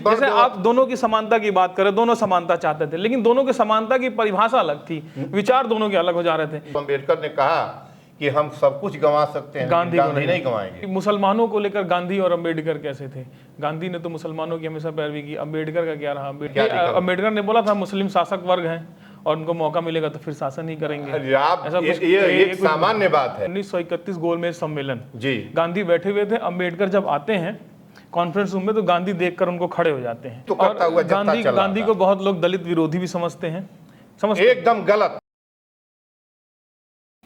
जैसे आप दोनों की समानता की बात करें, दोनों समानता चाहते थे, लेकिन दोनों की समानता की परिभाषा अलग थी, विचार दोनों के अलग हो जा रहे थे। अम्बेडकर ने कहा कि हम सब कुछ गंवा सकते हैं, गांधी नहीं गंवाएंगे। मुसलमानों को लेकर गांधी और अम्बेडकर कैसे थे? गांधी ने तो मुसलमानों की हमेशा पैरवी की, अम्बेडकर का क्या रहा? अम्बेडकर ने बोला था मुस्लिम शासक वर्ग हैं और उनको मौका मिलेगा तो फिर शासन ही करेंगे। ऐसा कुछ ये एक सामान्य बात है। 1931 गोलमेज सम्मेलन जी, गांधी बैठे हुए थे, अम्बेडकर जब आते हैं कॉन्फ्रेंस रूम में तो गांधी देखकर उनको खड़े हो जाते हैं। तो और गांधी को बहुत लोग दलित विरोधी भी समझते हैं। एकदम गलत।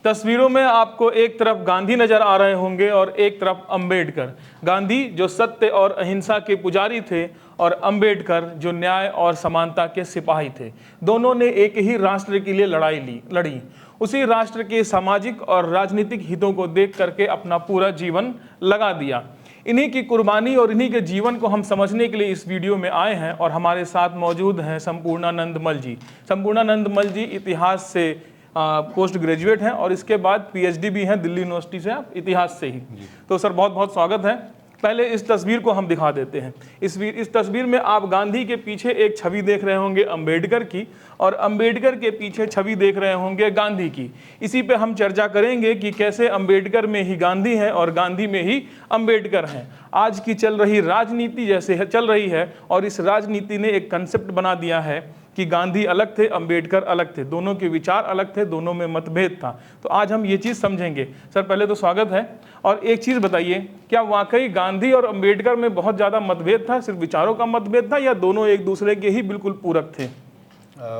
तस्वीरों में आपको एक तरफ गांधी नजर आ रहे होंगे और एक तरफ अम्बेडकर। गांधी जो सत्य और अहिंसा के पुजारी थे और अम्बेडकर जो न्याय और समानता के सिपाही थे। दोनों ने एक ही राष्ट्र के लिए लड़ी। उसी राष्ट्र के सामाजिक और राजनीतिक हितों को देख करके अपना पूरा जीवन लगा दिया। इन्हीं की कुर्बानी और इन्हीं के जीवन को हम समझने के लिए इस वीडियो में आए हैं और हमारे साथ मौजूद हैं संपूर्णानंद मल जी। संपूर्णानंद मल जी इतिहास से पोस्ट ग्रेजुएट हैं और इसके बाद पीएचडी भी हैं दिल्ली यूनिवर्सिटी से, आप इतिहास से ही। तो सर बहुत बहुत स्वागत है। पहले इस तस्वीर को हम दिखा देते हैं। इस तस्वीर में आप गांधी के पीछे एक छवि देख रहे होंगे अम्बेडकर की, और अम्बेडकर के पीछे छवि देख रहे होंगे गांधी की। इसी पे हम चर्चा करेंगे कि कैसे अम्बेडकर में ही गांधी हैं और गांधी में ही अम्बेडकर हैं। आज की चल रही राजनीति जैसे चल रही है और इस राजनीति ने एक कंसेप्ट बना दिया है कि गांधी अलग थे, अम्बेडकर अलग थे, दोनों के विचार अलग थे, दोनों में मतभेद था। तो आज हम ये चीज़ समझेंगे। सर पहले तो स्वागत है। और एक चीज़ बताइए, क्या वाकई गांधी और अम्बेडकर में बहुत ज़्यादा मतभेद था, सिर्फ विचारों का मतभेद था, या दोनों एक दूसरे के ही बिल्कुल पूरक थे?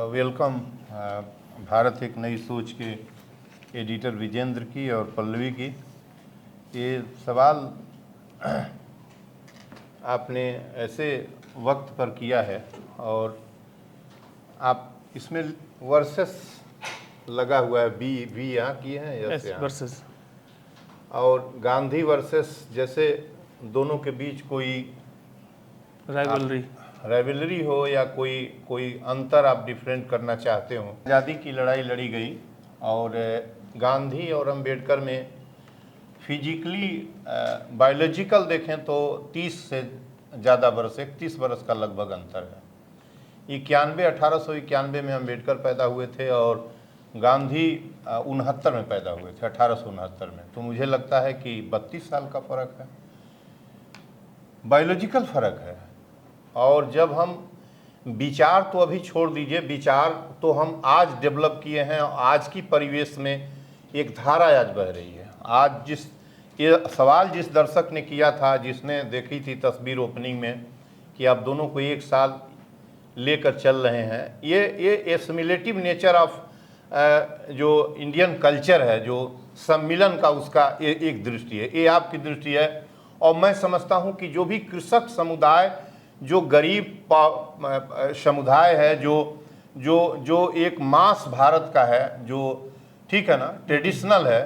वेलकम भारत एक नई सोच के एडिटर विजेंद्र की और पल्लवी की। ये सवाल आपने ऐसे वक्त पर किया है और आप इसमें वर्सेस लगा हुआ है, बी यहाँ किए हैं वर्सेस, और गांधी वर्सेस जैसे दोनों के बीच कोई राइवलरी हो या कोई अंतर आप डिफरेंट करना चाहते हो। आज़ादी की लड़ाई लड़ी गई और गांधी और अम्बेडकर में फिजिकली बायोलॉजिकल देखें तो 30 से ज़्यादा बरस, 31 बरस का लगभग अंतर है। 1891 में अम्बेडकर पैदा हुए थे और गांधी 69 में पैदा हुए थे, 1869 में। तो मुझे लगता है कि 32 साल का फ़र्क है, बायोलॉजिकल फ़र्क है। और जब हम विचार तो अभी छोड़ दीजिए, विचार तो हम आज डेवलप किए हैं और आज की परिवेश में एक धारा आज बह रही है। आज ये सवाल जिस दर्शक ने किया था, जिसने देखी थी तस्वीर ओपनिंग में कि आप दोनों को एक साल लेकर चल रहे हैं, ये एसिमिलेटिव नेचर ऑफ जो इंडियन कल्चर है, जो सम्मिलन का उसका एक दृष्टि है, ये आपकी दृष्टि है। और मैं समझता हूँ कि जो भी कृषक समुदाय, जो गरीब समुदाय है, जो एक मास भारत का है, जो ठीक है ना, ट्रेडिशनल है,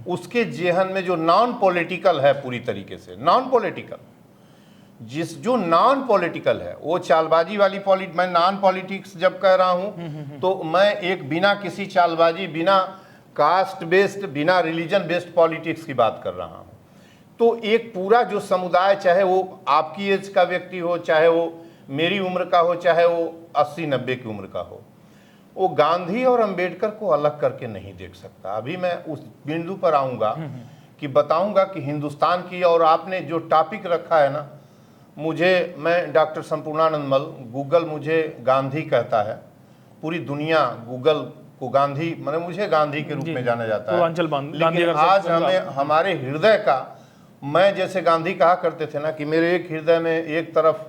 उसके जेहन में जो नॉन पॉलिटिकल है, पूरी तरीके से नॉन पॉलिटिकल, जो नॉन पॉलिटिकल है, वो चालबाजी वाली मैं नॉन पॉलिटिक्स जब कह रहा हूं तो मैं एक बिना किसी चालबाजी, बिना कास्ट बेस्ड, बिना रिलीजन बेस्ड पॉलिटिक्स की बात कर रहा हूं। तो एक पूरा जो समुदाय, चाहे वो आपकी एज का व्यक्ति हो, चाहे वो मेरी उम्र का हो, चाहे वो 80-90 की उम्र का हो, वो गांधी और अम्बेडकर को अलग करके नहीं देख सकता। अभी मैं उस बिंदु पर आऊँगा कि बताऊँगा कि हिंदुस्तान की, और आपने जो टॉपिक रखा है ना, मैं डॉक्टर संपूर्णानंद मल, गूगल मुझे गांधी कहता है, पूरी दुनिया गूगल को गांधी, मुझे गांधी के रूप में जाना जाता है। लेकिन आज हमारे हृदय का, मैं जैसे गांधी कहा करते थे ना कि मेरे एक हृदय में एक तरफ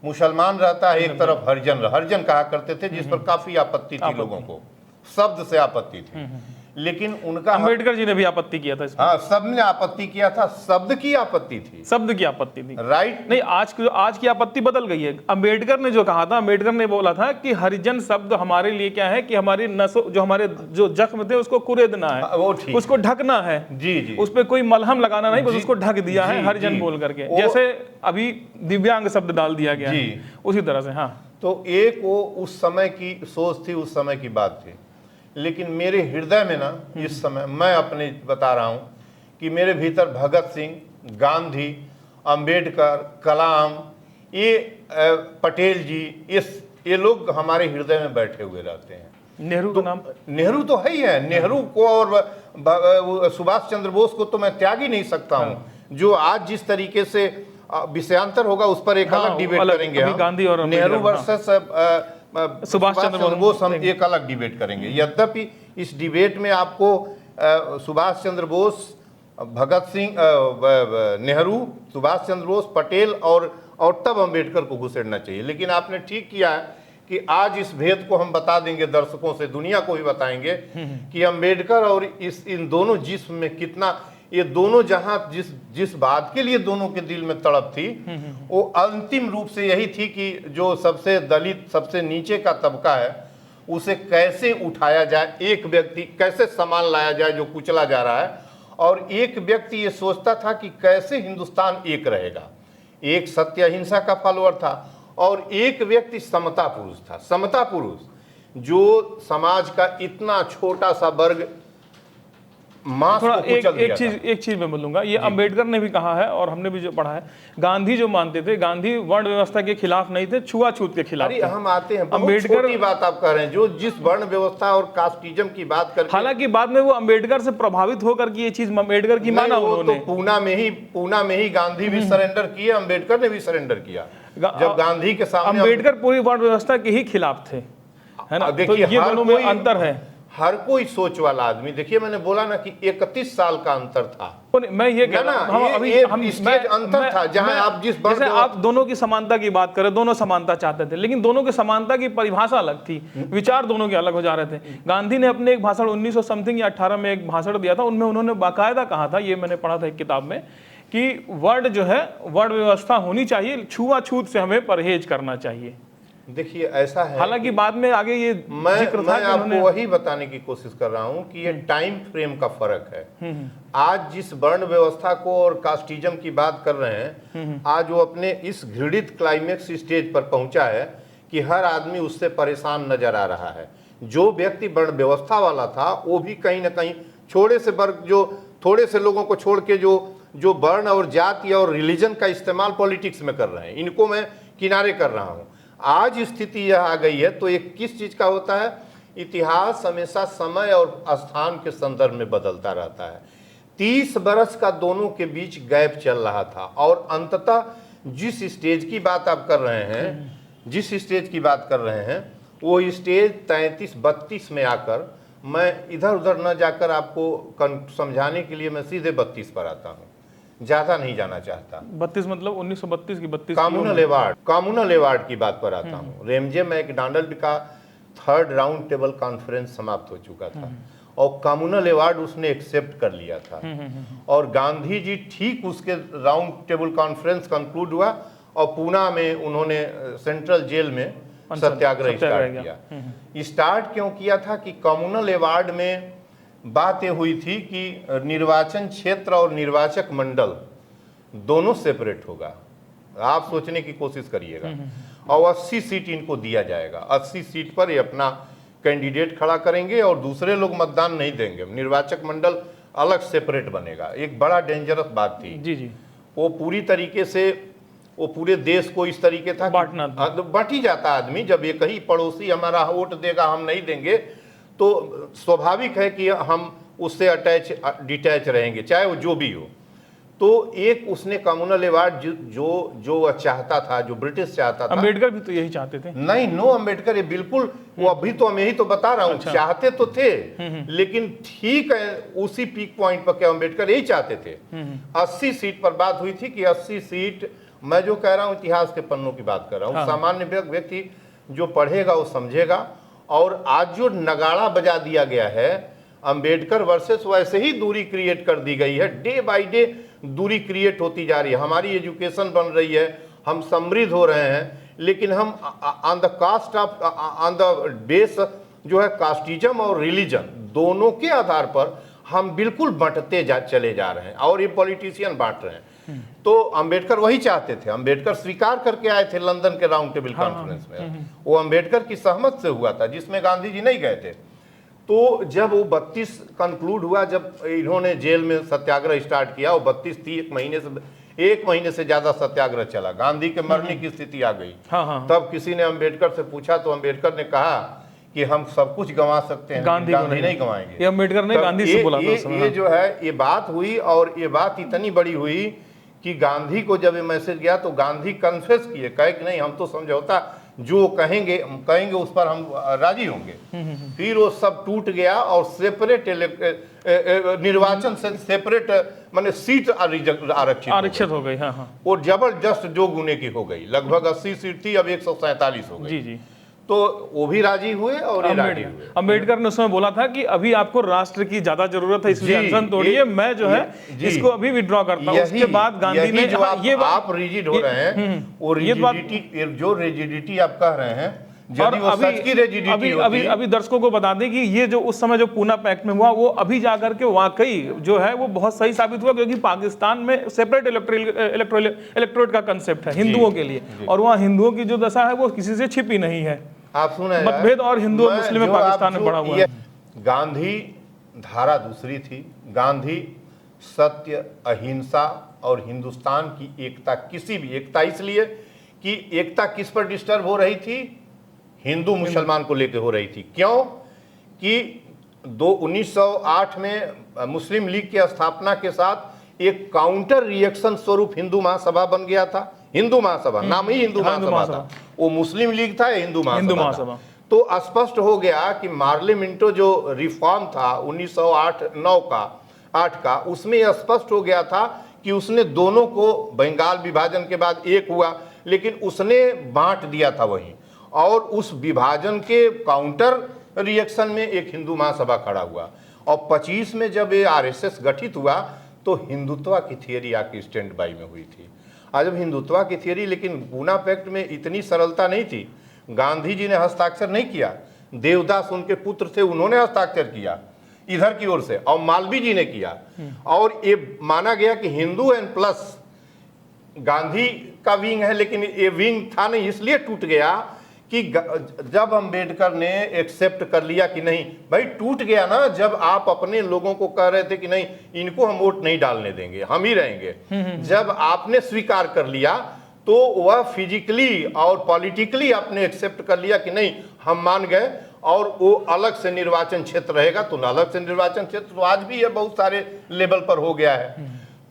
मुसलमान रहता है, एक तरफ हरिजन कहा करते थे, जिस पर काफी आपत्ति थी लोगों को, शब्द से आपत्ति थी। लेकिन उनका, अम्बेडकर जी ने भी आपत्ति किया था इसमें। हाँ, सबने आपत्ति किया था, शब्द की आपत्ति थी, राइट। नहीं, आज की आपत्ति बदल गई है। अम्बेडकर ने जो कहा था, अम्बेडकर ने बोला था कि हरिजन शब्द हमारे लिए क्या है कि हमारी नसों, जो हमारे जो जख्म थे उसको कुरेदना है, वो उसको ढकना है। जी, उस पर कोई मलहम लगाना नहीं, बस उसको ढक दिया है हरिजन बोल करके, जैसे अभी दिव्यांग शब्द डाल दिया गया है, उसी तरह से। हाँ, तो एक वो उस समय की सोच थी, उस समय की बात थी। लेकिन मेरे हृदय में ना, इस समय मैं अपने बता रहा हूँ कि मेरे भीतर भगत सिंह, गांधी, अंबेडकर, कलाम, ये पटेल जी, ये लोग हमारे हृदय में बैठे हुए रहते हैं। नेहरू का नाम, नेहरू तो है ही है, नेहरू को और सुभाष चंद्र बोस को तो मैं त्याग ही नहीं सकता हूँ। जो आज जिस तरीके से विषयांतर होगा उस पर एक अलग डिबेट करेंगे हम। गांधी और नेहरू वर्सेस सुभाष चंद्र बोस हम एक अलग डिबेट करेंगे। यद्यपि इस डिबेट में आपको सुभाष चंद्र बोस, भगत सिंह, नेहरू, सुभाष चंद्र बोस, पटेल और तब अंबेडकर को घुसेड़ना चाहिए। लेकिन आपने ठीक किया है कि आज इस भेद को हम बता देंगे दर्शकों से, दुनिया को भी बताएंगे कि अंबेडकर और इन दोनों जिस्म में कितना, ये दोनों जहां जिस बात के लिए दोनों के दिल में तड़प थी वो अंतिम रूप से यही थी कि जो सबसे दलित, सबसे नीचे का तबका है उसे कैसे उठाया जाए, एक व्यक्ति कैसे सामान लाया जाए जो कुचला जा रहा है, और एक व्यक्ति ये सोचता था कि कैसे हिंदुस्तान एक रहेगा। एक सत्य अहिंसा का फॉलोअर था और एक व्यक्ति समता पुरुष था। समता पुरुष जो समाज का इतना छोटा सा वर्ग मास थोड़ा को कुचल दिया था। एक चीज मैं बोलूंगा, ये अंबेडकर ने भी कहा है और हमने भी जो पढ़ा है। गांधी जो मानते थे, गांधी वर्ण व्यवस्था के खिलाफ नहीं थे, छुआछूत के खिलाफ थे। हम आते हैं, अंबेडकर की बात आप कह रहे हैं, जो जिस वर्ण व्यवस्था और कास्टिज्म की बात करके, हालांकि बाद में वो अंबेडकर से प्रभावित होकर के ये चीज अंबेडकर की माना उन्होंने। तो पूना में ही गांधी भी सरेंडर किए, अंबेडकर ने भी सरेंडर किया। जब गांधी के सामने अंबेडकर पूरी वर्ण व्यवस्था के ही खिलाफ थे, है ना। तो ये दोनों में अंतर है। हर कोई सोच वाला आदमी, देखिए मैंने बोला ना कि 31 साल का अंतर था। मैं ये कह रहा हूं, अंतर था जहां आप जिस जैसे आप दोनों की समानता की बात करें, दोनों समानता चाहते थे, लेकिन दोनों की समानता की परिभाषा अलग थी, विचार दोनों के अलग हो जा रहे थे। गांधी ने अपने एक भाषण 1900 समथिंग या 18 में एक भाषण दिया था, उनमें उन्होंने बाकायदा कहा था, ये मैंने पढ़ा था एक किताब में, कि वर्ण जो है, वर्ण व्यवस्था होनी चाहिए, छुआछूत से हमें परहेज करना चाहिए। देखिए ऐसा है, हालांकि बाद में आगे ये मैं आपको वही बताने की कोशिश कर रहा हूं कि ये टाइम फ्रेम का फर्क है। आज जिस वर्ण व्यवस्था को और कास्टिज्म की बात कर रहे हैं, आज वो अपने इस घृणित क्लाइमेक्स स्टेज पर पहुंचा है कि हर आदमी उससे परेशान नजर आ रहा है। जो व्यक्ति वर्ण व्यवस्था वाला था वो भी कहीं ना कहीं छोटे से वर्ग, जो थोड़े से लोगों को छोड़ के जो वर्ण और जाति और रिलीजन का इस्तेमाल पॉलिटिक्स में कर रहे हैं, इनको मैं किनारे कर रहा हूं। आज स्थिति यह आ गई है, तो एक किस चीज का होता है, इतिहास हमेशा समय और स्थान के संदर्भ में बदलता रहता है। 30 बरस का दोनों के बीच गैप चल रहा था और अंततः जिस स्टेज की बात आप कर रहे हैं, जिस स्टेज की बात कर रहे हैं, वो स्टेज 33-32 में आकर, मैं इधर उधर न जाकर आपको समझाने के लिए मैं सीधे 32 पर आता हूँ, ज्यादा नहीं जाना चाहता। 32 मतलब 1932 की 32 कम्युनल अवार्ड की बात पर आता हूँ। रेमजे मैकडॉनल्ड का 3rd राउंड टेबल कॉन्फ्रेंस समाप्त हो चुका था और कम्युनल अवार्ड उसने एक्सेप्ट कर लिया था, और गांधी जी ठीक उसके राउंड टेबल कॉन्फ्रेंस कंक्लूड हुआ और पूना में उन्होंने सेंट्रल जेल में सत्याग्रह स्टार्ट किया। स्टार्ट क्यों किया था कि कम्युनल अवार्ड में बात ये हुई थी कि निर्वाचन क्षेत्र और निर्वाचक मंडल दोनों सेपरेट होगा। आप सोचने की कोशिश करिएगा, और 80 सीट इनको दिया जाएगा। 80 सीट पर ये अपना कैंडिडेट खड़ा करेंगे और दूसरे लोग मतदान नहीं देंगे, निर्वाचक मंडल अलग सेपरेट बनेगा। एक बड़ा डेंजरस बात थी। जी। वो पूरी तरीके से वो पूरे देश को इस तरीके था बट ही जाता आदमी, जब एक ही पड़ोसी हमारा वोट देगा हम नहीं देंगे तो स्वाभाविक है कि हम उससे डिटैच रहेंगे, चाहे वो जो भी हो। तो एक उसने कम्युनल अवार्ड जो चाहता था, जो ब्रिटिश चाहता था। अंबेडकर भी तो यही चाहते थे। नहीं, नो अंबेडकर ये बिल्कुल, वो अभी तो मैं यही तो बता रहा हूँ। अच्छा। चाहते तो थे, लेकिन ठीक है उसी पीक पॉइंट पर क्या अंबेडकर यही चाहते थे। 80 सीट पर बात हुई थी कि 80 सीट, मैं जो कह रहा हूँ इतिहास के पन्नों की बात कर रहा हूँ। हाँ। सामान्य व्यक्ति जो पढ़ेगा वो समझेगा। और आज जो नगाड़ा बजा दिया गया है अंबेडकर वर्सेस, वैसे ही दूरी क्रिएट कर दी गई है। डे बाय डे दूरी क्रिएट होती जा रही है। हमारी एजुकेशन बन रही है, हम समृद्ध हो रहे हैं, लेकिन हम ऑन द बेस जो है कास्टिज्म और रिलीजन दोनों के आधार पर हम बिल्कुल बंटते चले जा रहे हैं, और ये पॉलिटिशियन बांट रहे हैं। तो अंबेडकर वही चाहते थे। अंबेडकर स्वीकार करके आए थे लंदन के राउंड टेबल कॉन्फ्रेंस में। वो अंबेडकर की सहमत से हुआ था, जिसमें गांधी जी नहीं गए थे। तो जब वो 32 कंक्लूड हुआ, जब इन्होंने जेल में सत्याग्रह स्टार्ट किया, वो 32 महीने से 1 महीने से ज्यादा सत्याग्रह चला, गांधी के मरने की स्थिति आ गई। हाँ हाँ तब किसी ने अम्बेडकर से पूछा तो अम्बेडकर ने कहा कि हम सब कुछ गंवा सकते हैं, गांधी को नहीं गंवाएंगे। ये अम्बेडकर ने तब गांधी से बोला था उस समय। ये जो है ये बात हुई, और ये बात इतनी बड़ी हुई कि गांधी को जब ये मैसेज गया तो गांधी कन्फेस किए, कहे कि नहीं हम तो समझौता जो कहेंगे उस पर हम राजी होंगे। फिर वो सब टूट गया और सेपरेट निर्वाचन से सेपरेट माने सीट आरक्षित हो गई। हाँ हाँ वो जबरदस्त जो गुने की हो गई, लगभग 80 सीट थी, अब 147 हो गई। जी जी। तो वो भी राजी हुए और ये राजी हुए। अम्बेडकर ने उसमें बोला था कि अभी आपको राष्ट्र की ज्यादा जरूरत है, इसलिए अनशन तोड़िए, मैं जो है इसको अभी विड्रॉ करता हूं। उसके बाद गांधी ने जो आप रिजिड हो रहे हैं, वो रिजिडिटी, जो रिजिडिटी आप कह रहे हैं, और अभी दर्शकों को बता दें कि ये जो उस समय जो पूना पैक्ट में हुआ वो अभी जाकर के वाकई जो है वो बहुत सही साबित हुआ, क्योंकि पाकिस्तान में सेपरेट इलेक्टोरेट का कंसेप्ट है हिंदुओं के लिए, और वहाँ हिंदुओं की जो दशा है वो किसी से छिपी नहीं है। आप सुने मतभेद और हिंदू और मुस्लिम में पाकिस्तान में बड़ा हुआ है। गांधी धारा दूसरी थी, गांधी सत्य, अहिंसा और हिंदुस्तान की एकता, किसी भी एकता, इसलिए कि एकता किस पर डिस्टर्ब हो रही थी, हिंदू मुसलमान को लेकर हो रही थी। क्यों कि 1908 में मुस्लिम लीग की स्थापना के साथ एक काउंटर रिएक्शन स्वरूप हिंदू महासभा बन गया था। हिंदू महासभा नाम ही हिंदू महासभा था, वो मुस्लिम लीग था, हिंदू महासभा। तो स्पष्ट हो गया कि मार्ले मिंटो जो रिफॉर्म था 1908 का, उसमें स्पष्ट हो गया था कि उसने दोनों को, बंगाल विभाजन के बाद एक हुआ लेकिन उसने बांट दिया था वहीं, और उस विभाजन के काउंटर रिएक्शन में एक हिंदू महासभा खड़ा हुआ। और 25 में जब ये आरएसएस गठित हुआ तो हिंदुत्व की थियरी आके स्टैंड बाई में हुई थी। आज जब हिंदुत्व की थियरी, लेकिन पूना पैक्ट में इतनी सरलता नहीं थी। गांधी जी ने हस्ताक्षर नहीं किया, देवदास उनके पुत्र थे, उन्होंने हस्ताक्षर किया इधर की ओर से, और मालवीय जी ने किया। और ये माना गया कि हिंदू एंड प्लस गांधी का विंग है, लेकिन ये विंग था नहीं, इसलिए टूट गया कि जब अम्बेडकर ने एक्सेप्ट कर लिया कि नहीं भाई, टूट गया ना जब आप अपने लोगों को कह रहे थे कि नहीं इनको हम वोट नहीं डालने देंगे, हम ही रहेंगे। जब आपने स्वीकार कर लिया तो वह फिजिकली और पॉलिटिकली आपने एक्सेप्ट कर लिया कि नहीं हम मान गए, और वो अलग से निर्वाचन क्षेत्र रहेगा। तो अलग से निर्वाचन क्षेत्र तो आज भी है, बहुत सारे लेवल पर हो गया है।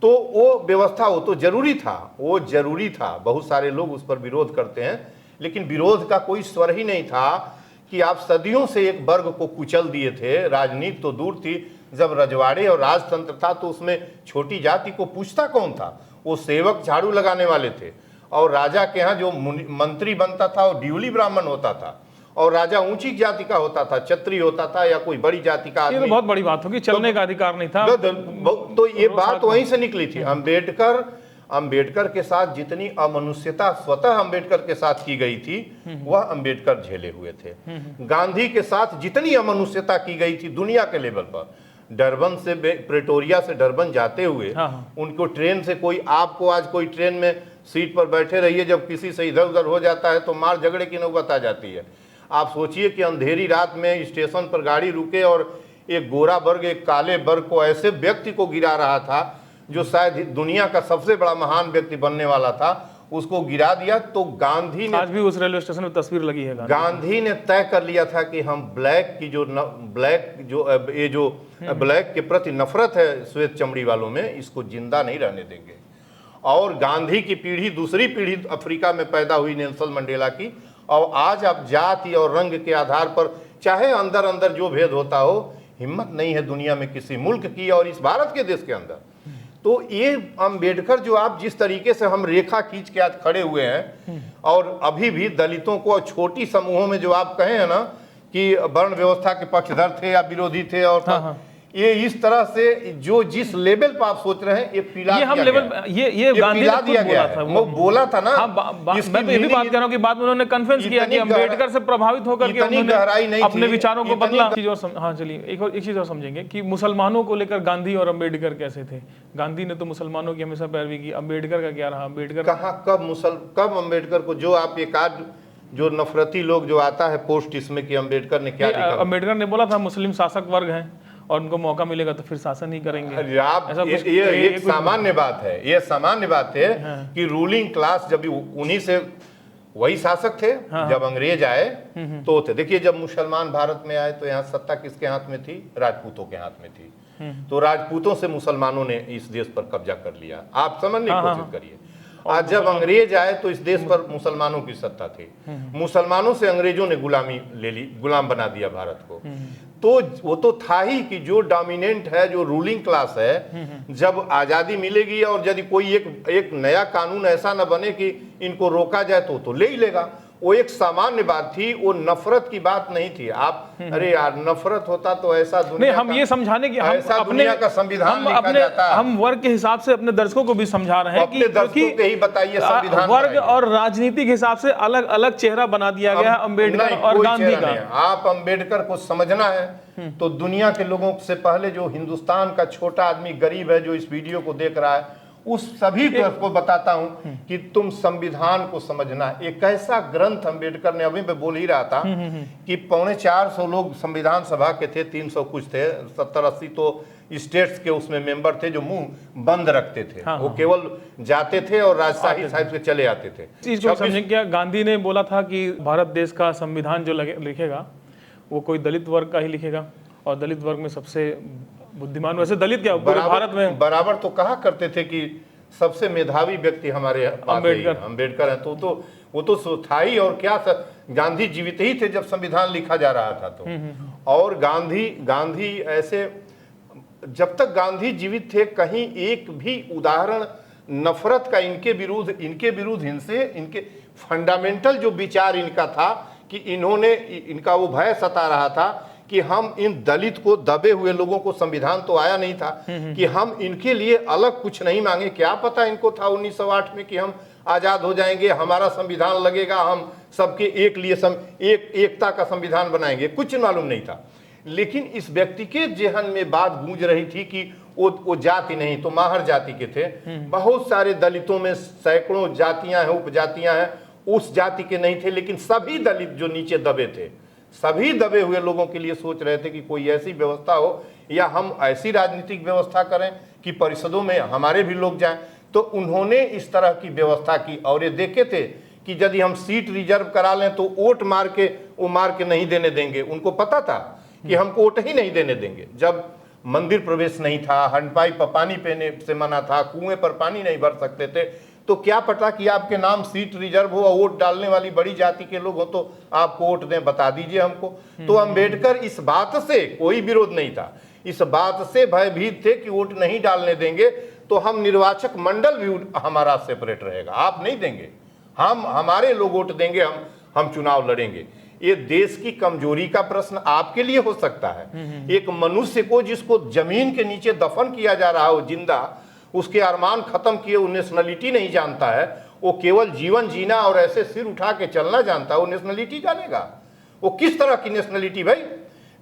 तो वो व्यवस्था, वो तो जरूरी था, वो जरूरी था। बहुत सारे लोग उस पर विरोध करते हैं, लेकिन विरोध का कोई स्वर ही नहीं था कि आप सदियों से एक वर्ग को कुचल दिए थे। राजनीति तो दूर थी, जब रजवाड़े और राजतंत्र था तो उसमें छोटी जाति को पूछता कौन था, वो सेवक झाड़ू लगाने वाले थे। और राजा के यहाँ जो मंत्री बनता था वो ड्यूली ब्राह्मण होता था, और राजा ऊंची जाति का होता था, क्षत्रिय होता था या कोई बड़ी जाति का आदमी। ये तो बहुत बड़ी बात होगी, चलने का अधिकार नहीं था। तो ये बात वहीं से निकली थी। अम्बेडकर के साथ जितनी अमनुष्यता स्वतः अम्बेडकर के साथ की गई थी वह अम्बेडकर झेले हुए थे। गांधी के साथ जितनी अमनुष्यता की गई थी दुनिया के लेवल पर, डरबन से, प्रेटोरिया से डरबन जाते हुए, उनको ट्रेन से, कोई आपको आज कोई ट्रेन में सीट पर बैठे रहिए, जब किसी से इधर उधर हो जाता है तो मार झगड़े की नौबत आ जाती है। आप सोचिए कि अंधेरी रात में स्टेशन पर गाड़ी रुके और एक गोरा वर्ग एक काले वर्ग को, ऐसे व्यक्ति को गिरा रहा था जो शायद दुनिया का सबसे बड़ा महान व्यक्ति बनने वाला था, उसको गिरा दिया। तो गांधी ने, आज भी उस रेलवे स्टेशन में तस्वीर लगी है, गांधी ने तय कर लिया था कि हम ब्लैक की जो ब्लैक के प्रति नफरत है श्वेत चमड़ी वालों में, इसको जिंदा नहीं रहने देंगे। और गांधी की पीढ़ी, दूसरी पीढ़ी अफ्रीका में पैदा हुई नेल्सन मंडेला की, और आज आप जाति और रंग के आधार पर, चाहे अंदर अंदर जो भेद होता हो, हिम्मत नहीं है दुनिया में किसी मुल्क की और इस भारत के देश के अंदर। तो ये अम्बेडकर जो आप जिस तरीके से हम रेखा खींच के आज खड़े हुए हैं, और अभी भी दलितों को छोटी समूहों में जो आप कहे हैं ना कि वर्ण व्यवस्था के पक्षधर थे या विरोधी थे, और ये इस तरह से जो जिस लेवल पर आप सोच रहे हैं, ये पिला ये हम लेवल, ये गांधी ने दिया गया था, वो बोला था ना। मैं तो ये भी बात कर रहा हूँ कि बाद में उन्होंने कन्फ्रेंस किया कि अम्बेडकर से प्रभावित होकर के उन्होंने अपने विचारों को बदला। हाँ चलिए, एक चीज और समझेंगे कि मुसलमानों को लेकर गांधी और अम्बेडकर कैसे थे। गांधी ने तो मुसलमानों की हमेशा पैरवी की, अम्बेडकर का क्या रहा? अम्बेडकर कहाँ, कब अम्बेडकर को, जो आप एक आध जो नफरती लोग जो आता है पोस्ट इसमें कि अम्बेडकर ने क्या लिखा, अम्बेडकर ने बोला था मुस्लिम शासक वर्ग हैं, और उनको मौका मिलेगा तो फिर शासन ही करेंगे। अरे आप ऐसा कुछ ये एक कुछ- सामान्य बात है, ये सामान्य बात है कि रूलिंग क्लास जब उन्हीं से वही शासक थे। जब अंग्रेज आए तो थे, देखिए जब मुसलमान भारत में आए तो यहाँ सत्ता किसके हाथ में थी? राजपूतों के हाथ में थी। तो राजपूतों से मुसलमानों ने इस देश पर कब्जा कर लिया। आप समझने की कोशिश करिए। आज जब अंग्रेज आए तो इस देश पर मुसलमानों की सत्ता थी। मुसलमानों से अंग्रेजों ने गुलामी ले ली, गुलाम बना दिया भारत को। तो वो तो था ही कि जो डोमिनेंट है, जो रूलिंग क्लास है, जब आजादी मिलेगी और यदि कोई एक नया कानून ऐसा न बने कि इनको रोका जाए तो ले ही लेगा। वो एक सामान्य बात थी, वो नफरत की बात नहीं थी। आप अरे यार नफरत होता तो ऐसा नहीं, दुनिया हम का- ये समझाने की हम ऐसा अपने दुनिया का संविधान लिखा जाता। हम वर्ग के हिसाब से अपने दर्शकों को भी समझा रहे हैं अपने दर्शकों के ही बताइए संविधान वर्ग बनाइए। और राजनीति के हिसाब से अलग अलग चेहरा बना दिया गया है अंबेडकर नहीं, और कोई गांधी चेहरा का। नहीं है। आप अंबेडकर को समझना है तो दुनिया के लोगों से पहले जो हिंदुस्तान का छोटा आदमी गरीब है जो इस वीडियो को देख रहा है, उस सभी को बताता हूं कि तुम संविधान को समझना। एक ऐसा ग्रंथ अंबेडकर ने, अभी मैं बोल ही रहा था कि 450 लोग संविधान सभा के थे, 300 कुछ थे, 70-80 तो स्टेट्स के उसमें मेंबर थे जो मुंह बंद रखते थे। वो केवल जाते थे और राजशाही साहिब से चले आते थे। चीज को समझें क्या, गांधी ने बोला था कि भारत देश का संविधान जो लिखेगा वो कोई दलित वर्ग का ही लिखेगा, और दलित वर्ग में सबसे बुद्धिमान, वैसे दलित क्या पूरे भारत में बराबर तो कहा करते थे कि सबसे मेधावी व्यक्ति हमारे अम्बेडकर हैं। तो वो तो था ही, और क्या गांधी जीवित ही थे जब संविधान लिखा जा रहा था। तो और गांधी ऐसे, जब तक गांधी जीवित थे कहीं एक भी उदाहरण नफरत का इनके विरुद्ध इनके फंडामेंटल जो विचार इनका था कि इनका वो भय सता रहा था कि हम इन दलित को, दबे हुए लोगों को, संविधान तो आया नहीं था कि हम इनके लिए अलग कुछ नहीं मांगे। क्या पता इनको था 1908 में कि हम आजाद हो जाएंगे, हमारा संविधान लगेगा, हम सबके एकता का संविधान बनाएंगे, कुछ मालूम नहीं था। लेकिन इस व्यक्ति के जेहन में बात गूंज रही थी कि वो जाति नहीं तो माहर जाति के थे। बहुत सारे दलितों में सैकड़ों जातियां हैं, उपजातियां हैं, उस जाति के नहीं थे। लेकिन सभी दलित जो नीचे दबे थे, सभी दबे हुए लोगों के लिए सोच रहे थे कि कोई ऐसी व्यवस्था हो या हम ऐसी राजनीतिक व्यवस्था करें कि परिषदों में हमारे भी लोग जाएं। तो उन्होंने इस तरह की व्यवस्था की, और ये देखे थे कि यदि हम सीट रिजर्व करा लें तो वोट मार के नहीं देने देंगे। उनको पता था कि हमको वोट ही नहीं देने देंगे। जब मंदिर प्रवेश नहीं था, हैंडपाइप पर पानी पीने से मना था, कुएं पर पानी नहीं भर सकते थे, तो क्या पता कि आपके नाम सीट रिजर्व हो और वोट डालने वाली बड़ी जाति के लोग हो तो आपको वोट दें, बता दीजिए हमको। तो अंबेडकर इस बात से कोई विरोध नहीं था, इस बात से भयभीत थे कि वोट नहीं डालने देंगे तो हम निर्वाचक मंडल भी हमारा सेपरेट रहेगा, आप नहीं देंगे, हमारे लोग वोट देंगे, हम चुनाव लड़ेंगे। ये देश की कमजोरी का प्रश्न आपके लिए हो सकता है। एक मनुष्य को जिसको जमीन के नीचे दफन किया जा रहा हो जिंदा, उसके अरमान खत्म किए, वो नेशनलिटी नहीं जानता है, वो केवल जीवन जीना और ऐसे सिर उठा के चलना जानता है, वो नेशनलिटी जानेगा? वो किस तरह की नेशनलिटी भाई?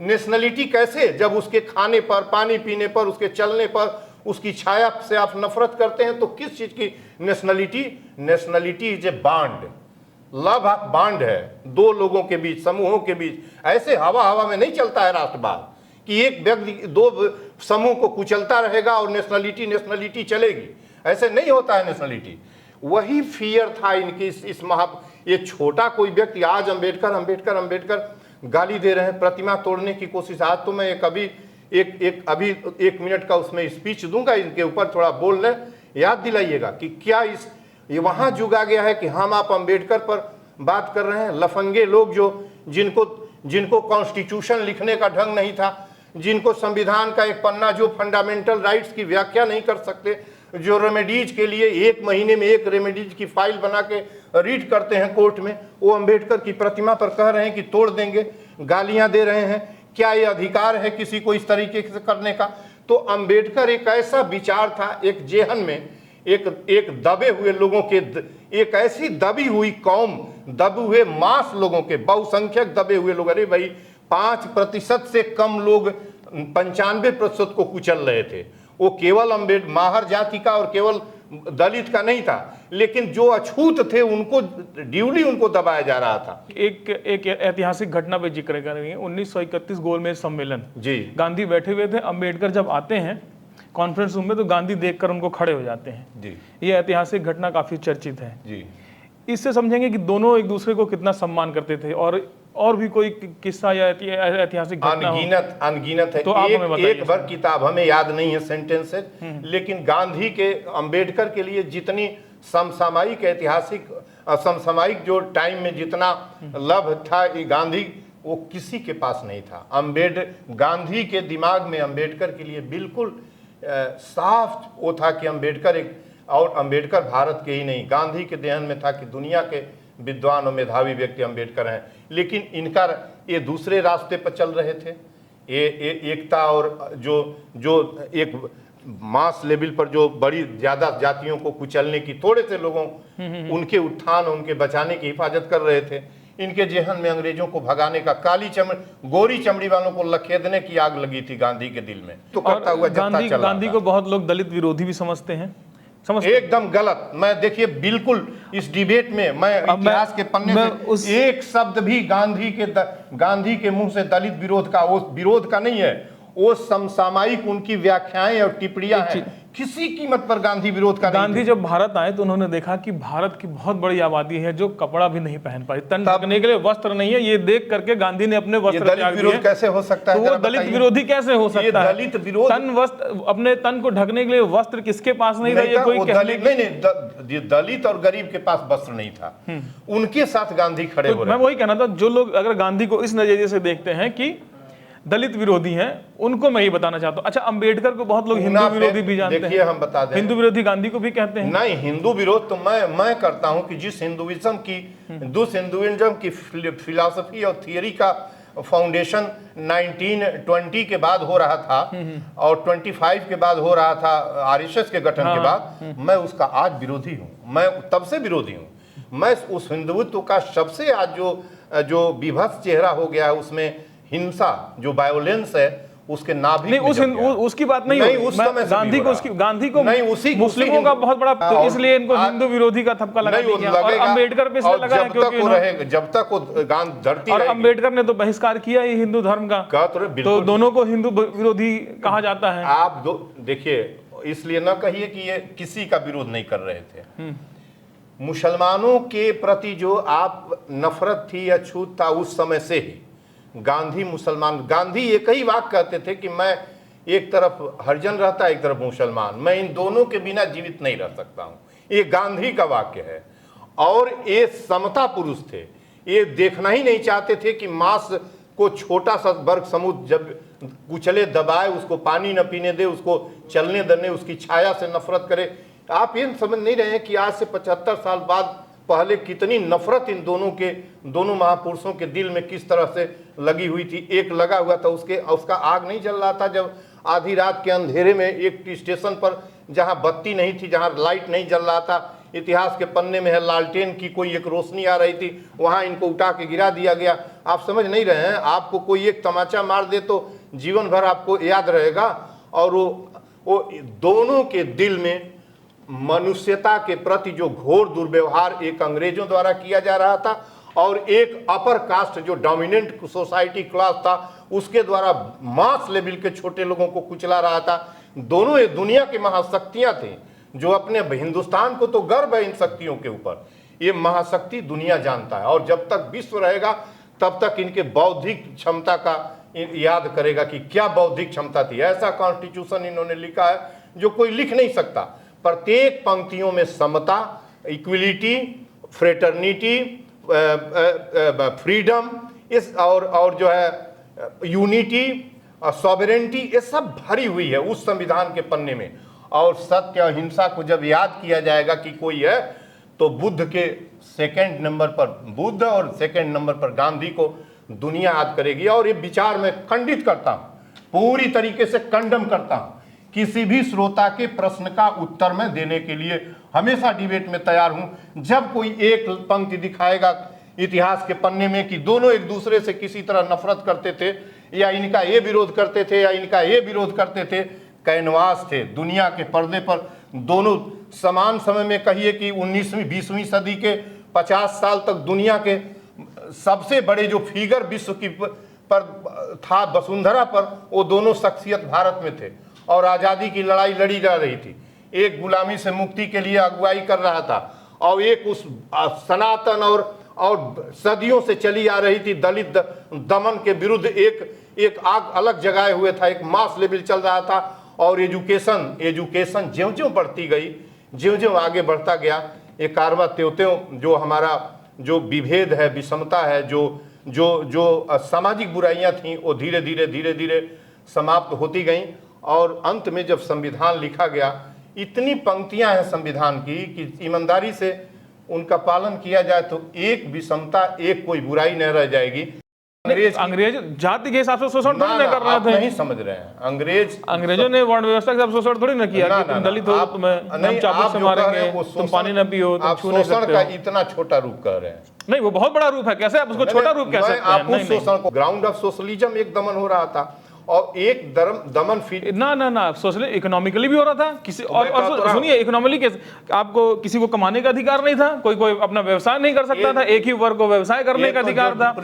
नेशनलिटी कैसे? जब उसके खाने पर, पानी पीने पर, उसके चलने पर, उसकी छाया से आप नफरत करते हैं तो किस चीज की nationality? Nationality is a bond, love bond है दो लोगों के बीच, समूहों के बीच। ऐसे हवा में नहीं चलता है राष्ट्रवाद कि एक व्यक्ति दो समूह को कुचलता रहेगा और नेशनलिटी चलेगी, ऐसे नहीं होता है नेशनलिटी। वही फियर था इनकी इस ये छोटा कोई व्यक्ति आज अंबेडकर गाली दे रहे हैं, प्रतिमा तोड़ने की कोशिश। आज तो मैं एक मिनट का उसमें स्पीच दूंगा इनके ऊपर, थोड़ा बोल लें, याद दिलाइएगा कि क्या ये वहां जुगा गया है कि हम आप अंबेडकर पर बात कर रहे हैं। लफंगे लोग जिनको कॉन्स्टिट्यूशन लिखने का ढंग नहीं था, जिनको संविधान का एक पन्ना, जो फंडामेंटल राइट्स की व्याख्या नहीं कर सकते, जो रेमेडीज के लिए 1 महीने में एक रेमेडीज की फाइल बना के रीड करते हैं कोर्ट में, वो अंबेडकर की प्रतिमा पर कह रहे हैं कि तोड़ देंगे, गालियां दे रहे हैं। क्या ये अधिकार है किसी को इस तरीके से करने का? तो अंबेडकर एक ऐसा विचार था, एक जेहन में एक दबे हुए लोगों के, एक ऐसी दबी हुई कौम, दबे हुए मास लोगों के, बहुसंख्यक दबे हुए लोग, अरे भाई 5% से कम लोग 95% को कुचल रहे थे। वो केवल माहर जाति का और केवल दलित का नहीं था, लेकिन जो अछूत थे उनको ड्यूली उनको दबाया जा रहा था। एक ऐतिहासिक घटना पे जिक्र करेंगे, 1931 गोलमेज सम्मेलन। जी, गांधी बैठे हुए थे, अंबेडकर जब आते हैं कॉन्फ्रेंस रूम में तो गांधी देखकर उनको खड़े हो जाते हैं। जी, ये ऐतिहासिक घटना काफी चर्चित है। जी। इससे समझेंगे कि दोनों एक दूसरे को कितना सम्मान करते थे। और भी कोई किस्सा या ऐतिहासिक घटना हो? अनगिनत है। तो आप हमें बताइए। एक भर किताब हमें याद नहीं है सेंटेंसेस, लेकिन गांधी के अंबेडकर के लिए जितनी समसामयिक ऐतिहासिक समसामयिक जो टाइम में जितना लव था ये गांधी, वो किसी के पास नहीं था। गांधी के दिमाग में अंबेडकर के लिए बिल्कुल साफ वो था कि अंबेडकर और अंबेडकर भारत के ही नहीं, गांधी के ध्यान में था कि दुनिया के विद्वान और मेधावी व्यक्ति अंबेडकर हैं। लेकिन इनका ये दूसरे रास्ते पर चल रहे थे। ये एकता और जो एक मास लेवल पर जो बड़ी ज्यादा जातियों को कुचलने की, थोड़े से लोगों उनके उत्थान उनके बचाने की हिफाजत कर रहे थे। इनके जेहन में अंग्रेजों को भगाने का, गोरी चमड़ी वालों को लखेदने की आग लगी थी गांधी के दिल में। तो करता हुआ गांधी को बहुत लोग दलित विरोधी भी समझते हैं। एकदम गलत। मैं देखिए बिल्कुल इस डिबेट में मैं इतिहास के पन्ने से एक शब्द भी गांधी के मुंह से दलित विरोध का, वो विरोध का नहीं है, वो समसामयिक उनकी व्याख्याएं और टिप्पणियां हैं। किसी कीमत पर गांधी विरोध का। गांधी जब भारत आए तो उन्होंने देखा कि भारत की बहुत बड़ी आबादी है जो कपड़ा भी नहीं पहन पाई, तन ढकने के लिए वस्त्र नहीं है। ये देख करके गांधी ने अपने वस्त्र त्याग दिए। विरोध कैसे हो सकता है? तो वो दलित विरोधी कैसे हो सकता है? दलित विरोध, तन वस्त्र, अपने तन को ढकने के लिए वस्त्र किसके पास नहीं था? ये कोई नहीं, दलित और गरीब के पास वस्त्र नहीं था, उनके साथ गांधी खड़े हो रहे। मैं वही कहना था, जो लोग अगर गांधी को इस नजरिए से देखते हैं कि दलित विरोधी हैं, उनको मैं ये बताना चाहता हूँ। अच्छा, अंबेडकर को बहुत लोग हिंदू विरोधी भी जानते हैं। देखिए हम बता दें, हिंदू विरोधी गांधी को भी कहते हैं। नहीं, हिंदू विरोध तो मैं करता हूँ कि जिस हिंदुइज्म की फिलॉसफी और थियरी का फाउंडेशन 1920 के बाद हो रहा था और 25 के बाद हो रहा था आरएसएस के गठन के बाद, मैं उसका आज विरोधी हूँ। मैं तब से विरोधी हूँ। मैं उस हिंदुत्व का सबसे आज जो विभत्स चेहरा हो गया है, उसमें हिंसा जो वायोलेंस है उसके नाभिक नहीं, उसकी बात नहीं, नहीं, उस समय गांधी को नहीं, उसी मुस्लिमों का बहुत बड़ा, तो इसलिए इनको हिंदू विरोधी का थप्पा लगा दिया। और अंबेडकर पे इसलिए लगा है क्योंकि जब तक वो धरती, और अंबेडकर ने तो बहिष्कार किया ही हिंदू धर्म का, तो दोनों को हिंदू विरोधी कहा जाता है। आप देखिए, इसलिए ना कहिए कि ये किसी का विरोध नहीं कर रहे थे। मुसलमानों के प्रति जो आप नफरत थी या छूत था, उस समय से ही गांधी एक ही वाक्य कहते थे कि मैं एक तरफ हरिजन रहता, एक तरफ मुसलमान, मैं इन दोनों के बिना जीवित नहीं रह सकता हूं। ये गांधी का वाक्य है। और ये समता पुरुष थे। ये देखना ही नहीं चाहते थे कि मांस को छोटा सा वर्ग समूह जब कुचले, दबाए, उसको पानी न पीने दे, उसको चलने देने, उसकी छाया से नफरत करे। आप ये समझ नहीं रहे हैं कि आज से 75 साल बाद पहले कितनी नफरत इन दोनों महापुरुषों के दिल में किस तरह से लगी हुई थी। एक लगा हुआ था, उसका आग नहीं जल रहा था जब आधी रात के अंधेरे में एक स्टेशन पर जहां बत्ती नहीं थी, जहां लाइट नहीं जल रहा था, इतिहास के पन्ने में है लालटेन की कोई एक रोशनी आ रही थी, वहां इनको उठा के गिरा दिया गया। आप समझ नहीं रहे हैं। आपको कोई एक तमाचा मार दे तो जीवन भर आपको याद रहेगा। और वो दोनों के दिल में मनुष्यता के प्रति जो घोर दुर्व्यवहार एक अंग्रेजों द्वारा किया जा रहा था और एक अपर कास्ट जो डोमिनेंट सोसाइटी क्लास था उसके द्वारा मास लेवल के छोटे लोगों को कुचला रहा था। दोनों एक दुनिया की महाशक्तियां थी जो अपने हिंदुस्तान को तो गर्व है इन शक्तियों के ऊपर। ये महाशक्ति दुनिया जानता है और जब तक विश्व रहेगा तब तक इनके बौद्धिक क्षमता का याद करेगा कि क्या बौद्धिक क्षमता थी। ऐसा कॉन्स्टिट्यूशन इन्होंने लिखा है जो कोई लिख नहीं सकता। प्रत्येक पंक्तियों में समता, इक्विलिटी, फ्रेटर्निटी, फ्रीडम, इस और जो है यूनिटी, सॉवरेनिटी, ये सब भरी हुई है उस संविधान के पन्ने में। और सत्य अहिंसा को जब याद किया जाएगा कि कोई है तो बुद्ध के सेकंड नंबर पर बुद्ध और सेकंड नंबर पर गांधी को दुनिया याद करेगी। और ये विचार मैं खंडित करता हूं, पूरी तरीके से कंडम करता हूं। किसी भी श्रोता के प्रश्न का उत्तर मैं देने के लिए हमेशा डिबेट में तैयार हूं। जब कोई एक पंक्ति दिखाएगा इतिहास के पन्ने में कि दोनों एक दूसरे से किसी तरह नफरत करते थे या इनका ये विरोध करते थे या इनका ये विरोध करते थे, कैनवास थे, दुनिया के पर्दे पर दोनों समान समय में, कहिए कि 19वीं 20वीं सदी के 50 साल तक दुनिया के सबसे बड़े जो फिगर विश्व की पर था वसुंधरा पर, वो दोनों शख्सियत भारत में थे और आज़ादी की लड़ाई लड़ी जा रही थी। एक गुलामी से मुक्ति के लिए अगुवाई कर रहा था और एक उस सनातन और सदियों से चली आ रही थी दलित दमन के विरुद्ध एक आग अलग जगाए हुए था, एक मास लेवल चल रहा था। और एजुकेशन ज्यों-ज्यों बढ़ती गई, ज्यों-ज्यों आगे बढ़ता गया, ये कारवा त्यों-त्यों जो हमारा जो विभेद है, विषमता है, जो सामाजिक बुराइयां थीं, वो धीरे धीरे समाप्त होती गईं। और अंत में जब संविधान लिखा गया, इतनी पंक्तियां हैं संविधान की कि ईमानदारी से उनका पालन किया जाए तो एक विषमता, एक कोई बुराई नहीं रह जाएगी। अंग्रेज जाति के हिसाब से शोषण थोड़ी ना कर रहे आप थे। नहीं समझ रहे हैं। अंग्रेजों ने वर्ण व्यवस्था के साथ शोषण थोड़ी ना किया कि तुम दलित हो, तुम्हें चाबुक से मारेंगे, तुम पानी न पियो, तुम छू नहीं सकते हो। शोषण का इतना छोटा रूप कह रहे हैं। नहीं, वो बहुत बड़ा रूप है। कैसे आप उसको छोटा रूप कह सकते हैं? नहीं, शोषण को ग्राउंड ऑफ सोशलिज्म एक दमन हो रहा था और एक दमन फिर ना सोशल इकोनॉमिकली भी हो रहा था किसी और सुनिए, इकोनॉमिकली कैसे? आपको किसी को कमाने का अधिकार नहीं था, कोई अपना व्यवसाय नहीं कर सकता था, एक ही वर्ग को व्यवसाय करने का अधिकार था।